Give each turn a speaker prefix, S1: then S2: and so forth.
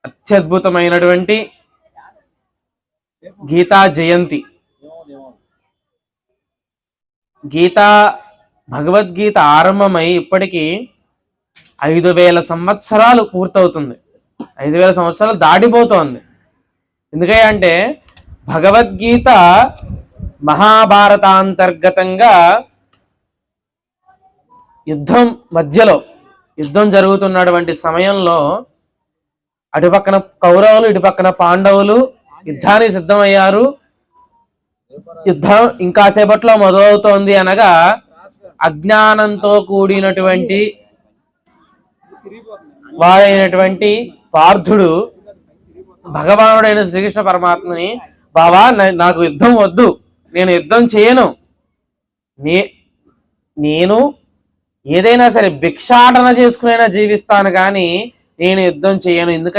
S1: అత్యద్భుతమైనటువంటి గీతా జయంతి. గీతా భగవద్గీత ఆరంభమై ఇప్పటికీ 5000 సంవత్సరాలు పూర్తవుతుంది. 5000 సంవత్సరాలు దాటిపోతోంది. ఎందుకంటే భగవద్గీత మహాభారతాంతర్గతంగా యుద్ధం జరుగుతున్నటువంటి సమయంలో అటుపక్కన కౌరవులు, ఇటుపక్కన పాండవులు యుద్ధానికి సిద్ధమయ్యారు. యుద్ధం ఇంకాసేపట్లో మొదలవుతోంది అనగా అజ్ఞానంతో కూడినటువంటి వాడైనటువంటి పార్థుడు భగవానుడైన శ్రీకృష్ణ పరమాత్మని, బావా నాకు యుద్ధం వద్దు, నేను యుద్ధం చేయను, నేను ఏదైనా సరే భిక్షాటన చేసుకునైనా జీవిస్తాను కానీ నేను యుద్ధం చేయను. ఎందుకంటే